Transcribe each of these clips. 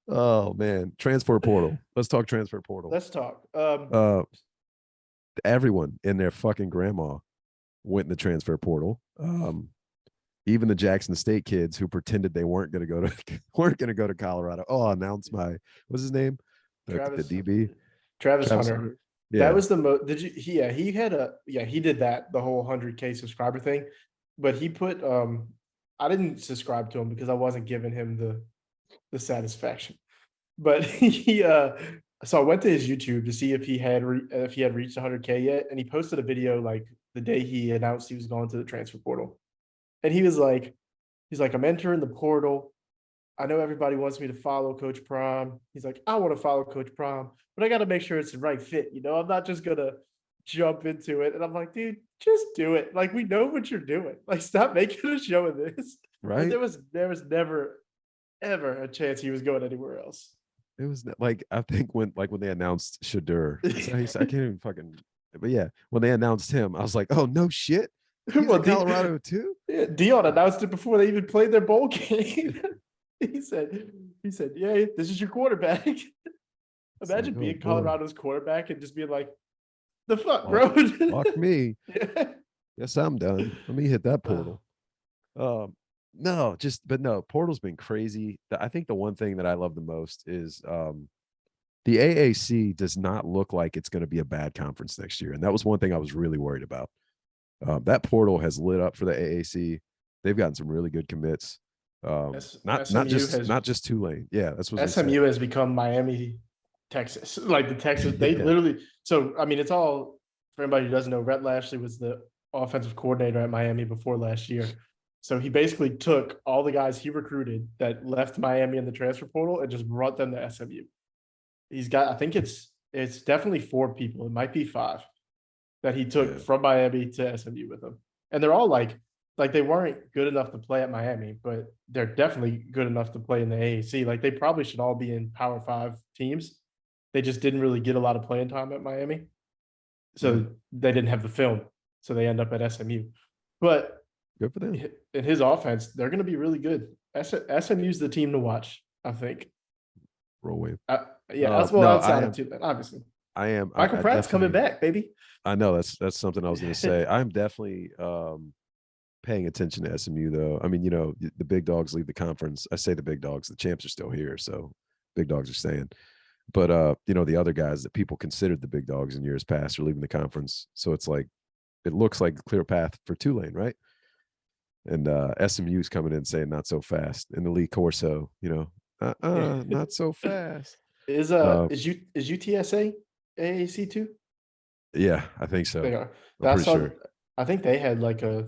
Oh man, transfer portal. Let's talk transfer portal. Let's talk. Uh, everyone and their fucking grandma went in the transfer portal. Even the Jackson State kids who pretended they weren't going to go to weren't going to go to Colorado. Oh, announce my what's his name, the Travis DB Travis Travis Hunter. Hunter. That Yeah, was the most. Did you? He had a he did that the whole 100K subscriber thing, but he put I didn't subscribe to him because I wasn't giving him the satisfaction. But he so I went to his YouTube to see if he had reached 100K yet, and he posted a video like the day he announced he was going to the transfer portal, and he's like, I'm entering the portal. I know everybody wants me to follow Coach Prom. He's like, I want to follow Coach Prom, but I got to make sure it's the right fit. I'm not just gonna jump into it. And I'm like, dude, just do it. Like, we know what you're doing. Like, stop making a show of this. And right. there was never ever a chance he was going anywhere else. It was like I think when they announced Shadur, I can't even fucking. But yeah, when they announced him, I was like, oh no shit, he's Well, in Colorado too. Dion announced it before they even played their bowl game. he said, yeah, this is your quarterback. It's like, Imagine oh being boy, Colorado's quarterback and just being like, the fuck, fuck, bro. fuck me. Yeah. Guess I'm done. Let me hit that Oh, portal. Um, no, but no, portal's been crazy. I think the one thing that I love the most is the AAC does not look like it's going to be a bad conference next year, and that was one thing I was really worried about. That portal has lit up for the AAC. They've gotten some really good commits. Not not SMU just has not just Tulane. Yeah, that's what I was gonna say. SMU has become Miami, Texas. Like the Texas, they Yeah, literally. So I mean, it's all for anybody who doesn't know. Rhett Lashley was the offensive coordinator at Miami before last year. So he basically took all the guys he recruited that left Miami in the transfer portal and just brought them to SMU. He's got, I think it's definitely four people. It might be five that he took yeah, from Miami to SMU with him, and they're all like they weren't good enough to play at Miami, but they're definitely good enough to play in the AAC. Like they probably should all be in Power Five teams. They just didn't really get a lot of playing time at Miami, yeah. so they didn't have the film, so they end up at SMU. But Good for them. in his offense, they're going to be really good. SMU's the team to watch, I think. Roll wave. Yeah, that's well No, outside of two, obviously. I am. Michael I Pratt's coming definitely. back, baby. I know that's something I was gonna say. I'm definitely paying attention to SMU though. I mean, the big dogs leave the conference. I say the big dogs. The champs are still here, so big dogs are staying. But the other guys that people considered the big dogs in years past are leaving the conference. So it's like it looks like a clear path for Tulane, right? And SMU's coming in saying not so fast. In the Lee Corso, not so fast. Uh, Is UTSA AAC too? yeah, I think so. They are. I'm That's pretty on. sure. I think they had like I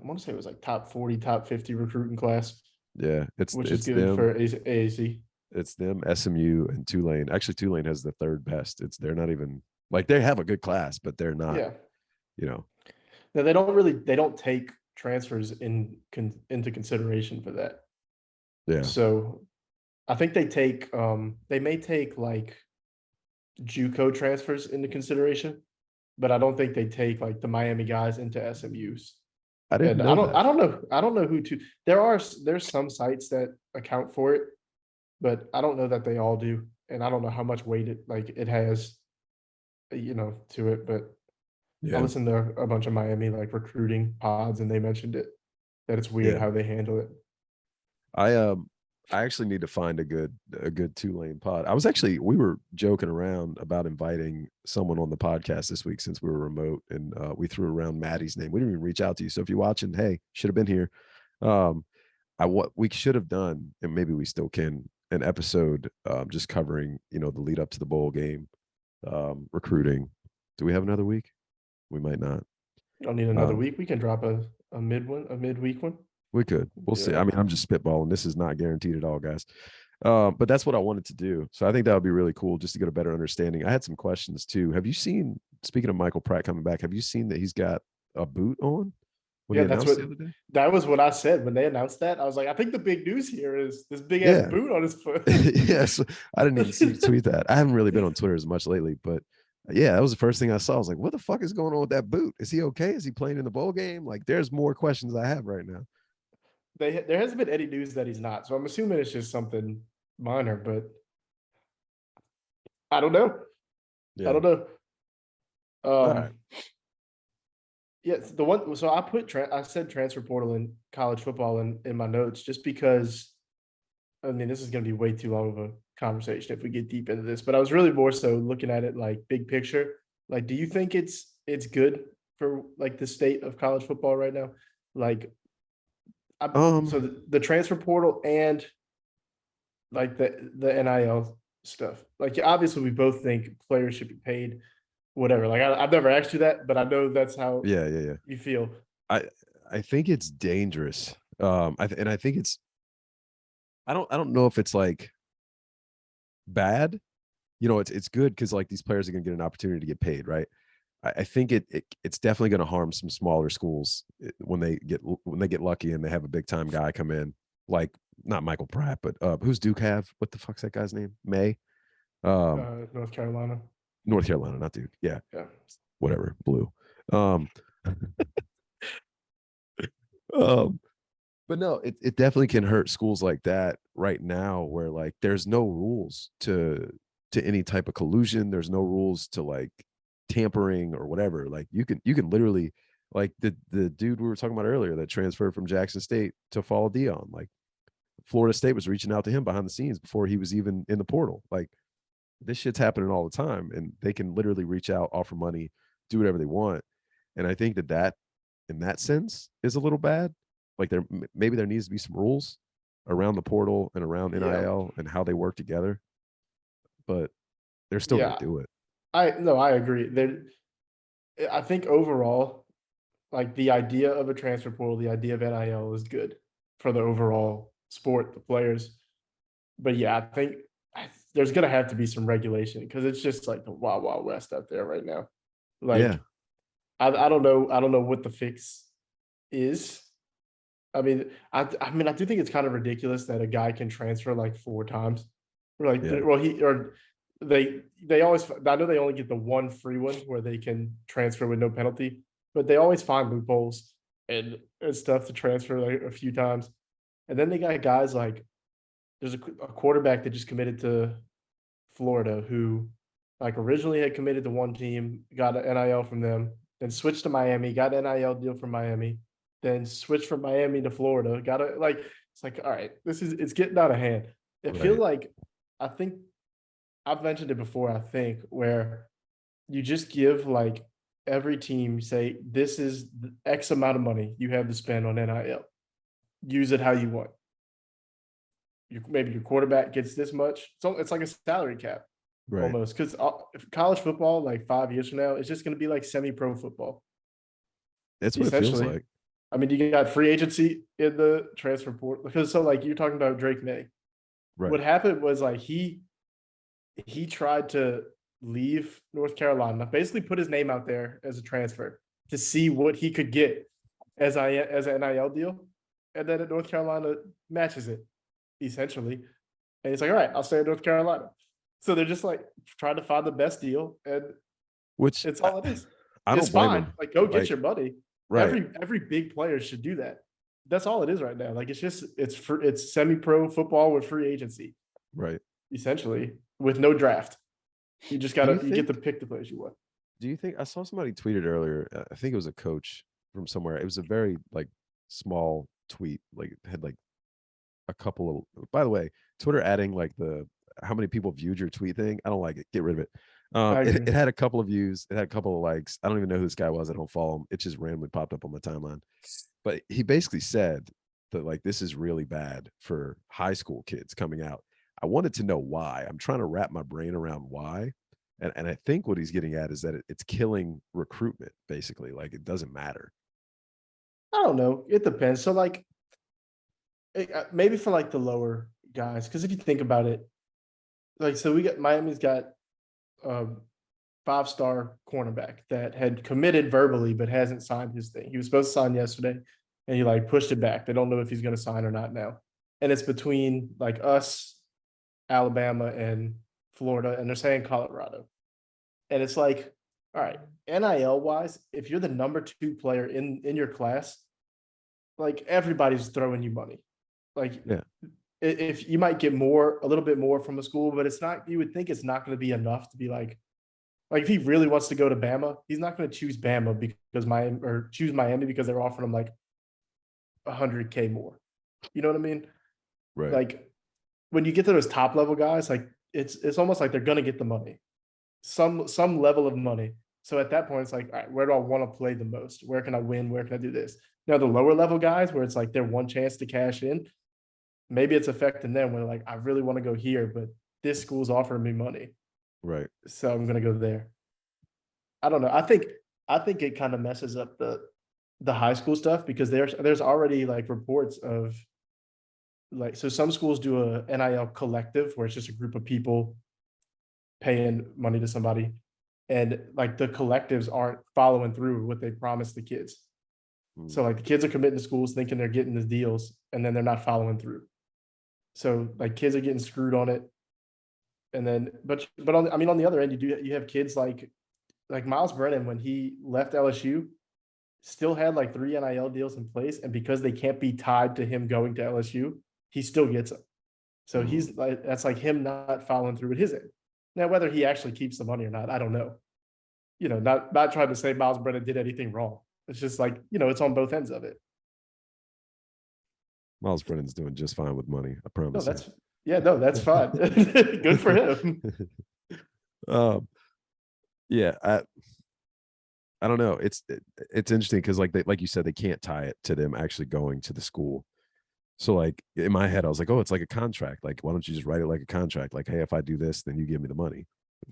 want to say it was like top 40, top 50 recruiting class, Yeah, it's which is it's good them. for AAC. It's them, SMU, and Tulane. Actually, Tulane has the third best. They're not even like they have a good class, but they're not. Yeah. You know, Now they don't take transfers into consideration for that. yeah. So I think they may take like JUCO transfers into consideration, but I don't think they take like the Miami guys into SMU's. I didn't And know that. I don't know who to. There's some sites that account for it, but I don't know that they all do, and I don't know how much weight it has, to it. But I Yeah, listened to a bunch of Miami like recruiting pods, and they mentioned it that it's weird yeah. how they handle it. I um I actually need to find a good Tulane pod. We were joking around about inviting someone on the podcast this week since we were remote, and we threw around Maddie's name. We didn't even reach out to you. So if you're watching, hey, should have been here. Um, what we should have done, and maybe we still can, an episode just covering the lead up to the bowl game, recruiting. Do we have another week? We might not. Don't need another Um, week. We can drop a midweek one. we could. We'll see. I Yeah. mean, I'm just spitballing. This is not guaranteed at all, guys. But that's what I wanted to do. So I think that would be really cool just to get a better understanding. I had some questions too. Have you seen, speaking of Michael Pratt coming back, have you seen that he's got a boot on when he Yeah, announced the other day? that was what I said when they announced that. I was like, I think the big news here is this big ass Yeah. boot on his foot. Yes. I didn't even see you tweet that. I haven't really been on Twitter as much lately, but yeah, that was the first thing I saw. I was like, what the fuck is going on with that boot? Is he okay? Is he playing in the bowl game? Like, there's more questions I have right now. There hasn't been any news that he's not, so I'm assuming it's just something. minor, but I don't know. I Yeah. don't know. All right. Yeah, the one. So I said transfer portal in college football in my notes just because I mean this is going to be way too long of a conversation if we get deep into this. But I was really more so looking at it like big picture. Like, do you think it's good for like the state of college football right now? Like, Um. so the transfer portal and like the NIL stuff. Like, obviously, we both think players should be paid, whatever. Like, I've never asked you that, but I know that's how Yeah. Yeah. Yeah. you feel. I I think it's dangerous. And I think it's I don't know if it's like bad. You know, it's good because like these players are gonna get an opportunity to get paid, right? I think it's definitely gonna harm some smaller schools when they get lucky and they have a big time guy come in, like not Michael Pratt, but who's Duke have? What the fuck's that guy's name? May? Um, North Carolina. North Carolina, not Duke. Yeah, Yeah. whatever, blue. Um, um, but no, it definitely can hurt schools like that right now where like there's no rules to any type of collusion. There's no rules to like tampering or whatever. Like you can literally like the dude we were talking about earlier that transferred from Jackson State to follow Dion. Like Florida State was reaching out to him behind the scenes before he was even in the portal. Like this shit's happening all the time, and they can literally reach out, offer money, do whatever they want. And I think that in that sense is a little bad. Like maybe there needs to be some rules around the portal and around Yeah. NIL and how they work together, but they're still going Yeah. to do it. I agree. I think overall, like the idea of a transfer portal, the idea of NIL is good for the overall sport, the players. But yeah, I think there's gonna have to be some regulation because it's just like the wild, wild west out there right now. Yeah, Like I don't know. I don't know what the fix is. I mean, I do think it's kind of ridiculous that a guy can transfer like 4 times. Or like, yeah, well, he or they always. I know they only get the one free one where they can transfer with no penalty, but they always find loopholes and stuff to transfer like a few times. And then they got guys like there's a quarterback that just committed to Florida who like originally had committed to one team, got an NIL from them, then switched to Miami, got an NIL deal from Miami, then switched from Miami to Florida, got a like it's like all right, it's getting out of hand. It feels right. like I think I've mentioned it before, I think, where you just give like every team say this is the X amount of money you have to spend on NIL. Use it how you want. Maybe your quarterback gets this much. So it's like a salary cap Right. almost because college football, like 5 years from now, it's just going to be like semi-pro football, That's what it feels essentially. like. I mean, you got free agency in the transfer portal because so like you're talking about Drake May. What Right. happened was like he tried to leave North Carolina, basically put his name out there as a transfer to see what he could get as an NIL deal, and then at North Carolina matches it essentially, and he's like, all right, I'll stay in North Carolina. So they're just like trying to find the best deal, and Which it's all it is. I It's don't blame fine. them. Like, go get Like, your money. right. Every big player should do that. That's all it is right now. Like, it's semi-pro football with free agency, Right. essentially, with no draft. You just Do you you get to think pick the players you want. do you think I saw somebody tweeted earlier, I think it was a coach from somewhere. It was a very like small tweet, like it had like a couple of by the way, Twitter adding like the how many people viewed your tweet thing. I don't like it. Get rid of it. I agree. It had a couple of views, it had a couple of likes. I don't even know who this guy was. I don't follow him. It just randomly popped up on my timeline. But he basically said that like this is really bad for high school kids coming out. I wanted to know why. I'm trying to wrap my brain around why. And I think what he's getting at is that it's killing recruitment, basically. Like it doesn't matter. I don't know. It depends. So, like, maybe for like the lower guys, because if you think about it, like, so we got Miami's got a 5-star cornerback that had committed verbally but hasn't signed his thing. He was supposed to sign yesterday, and he like pushed it back. They don't know if he's going to sign or not now, and it's between like us, Alabama, and Florida, and they're saying Colorado, and it's like, all right, NIL wise, if you're the number 2 player in your class, like everybody's throwing you money. Like Yeah. if you might get more, a little bit more from a school, but it's not, you would think it's not going to be enough to be like if he really wants to go to Bama, he's not going to choose Bama because Miami or choose Miami because they're offering him like 100K more. You know what I mean? Right. Like when you get to those top level guys, like it's almost like they're going to get the money, some level of money. So at that point, it's like, all right, where do I want to play the most? Where can I win? Where can I do this? Now the lower level guys, where it's like their one chance to cash in, maybe it's affecting them. Where like I really want to go here, but this school's offering me money, Right. so I'm going to go there. I don't know. I think it kind of messes up the high school stuff because there's already like reports of like, so some schools do a NIL collective where it's just a group of people paying money to somebody, and like the collectives aren't following through what they promised the kids. So Mm. like the kids are committing to schools thinking they're getting the deals, and then they're not following through. So like kids are getting screwed on it, and then but on, I mean, on the other end, you have kids like Miles Brennan when he left LSU still had like 3 NIL deals in place, and because they can't be tied to him going to LSU, he still gets them. So Mm. he's like, that's like him not following through with his end. Now, whether he actually keeps the money or not, I don't know. Not trying to say Miles Brennan did anything wrong. It's just like, it's on both ends of it. Miles Brennan's doing just fine with money. I No, promise you. that's yeah, no, that's fine. Good for him. um, yeah, I don't know. It's interesting because like you said, they can't tie it to them actually going to the school. So like in my head, I was like, oh, it's like a contract. Like, why don't you just write it like a contract? Like, hey, if I do this, then you give me the money,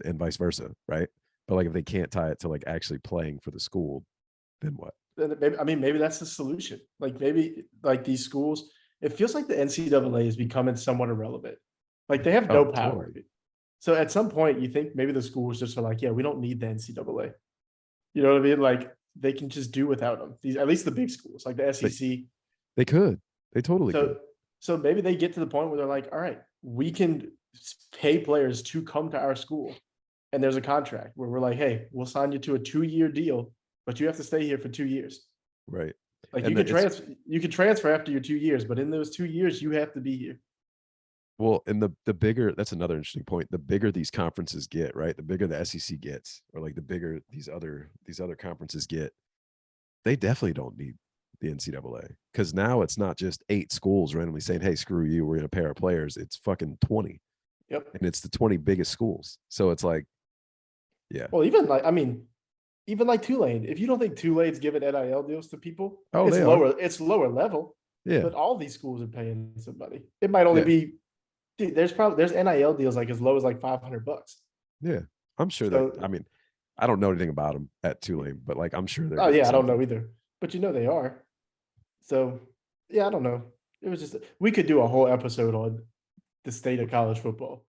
and vice versa, right? But like if they can't tie it to like actually playing for the school, then what? Then maybe, I mean, maybe that's the solution. Like maybe like these schools, it feels like the NCAA is becoming somewhat irrelevant. Like they have no Oh, power. totally. So at some point, you think maybe the schools just are like, yeah, we don't need the NCAA. You know what I mean? Like they can just do without them. These, at least the big schools, like the They SEC. they could. They totally So could. so maybe they get to the point where they're like, all right, we can pay players to come to our school. And there's a contract where we're like, hey, we'll sign you to a 2-year deal, but you have to stay here for 2 years. Right. Like And it's you can transfer after your 2 years, but in those 2 years, you have to be here. well, and the bigger that's another interesting point. The bigger these conferences get, right? The bigger the SEC gets, or like the bigger these other conferences get, they definitely don't need the NCAA because now it's not just 8 schools randomly saying, "Hey, screw you, we're going to pay our players." It's fucking 20, Yep. and it's the 20 biggest schools. So it's like, yeah, Well, even like, I mean, even like Tulane, if you don't think Tulane's giving NIL deals to people, oh, they are, it's lower level, yeah, but all these schools are paying somebody. It might only yeah, be, dude, there's NIL deals like as low as like $500. yeah. I'm sure that. I So, mean, I don't know anything about them at Tulane, but like I'm sure they're oh getting yeah, I don't know something. either, but they are. So, yeah, I don't know. It was just, we could do a whole episode on the state of college football.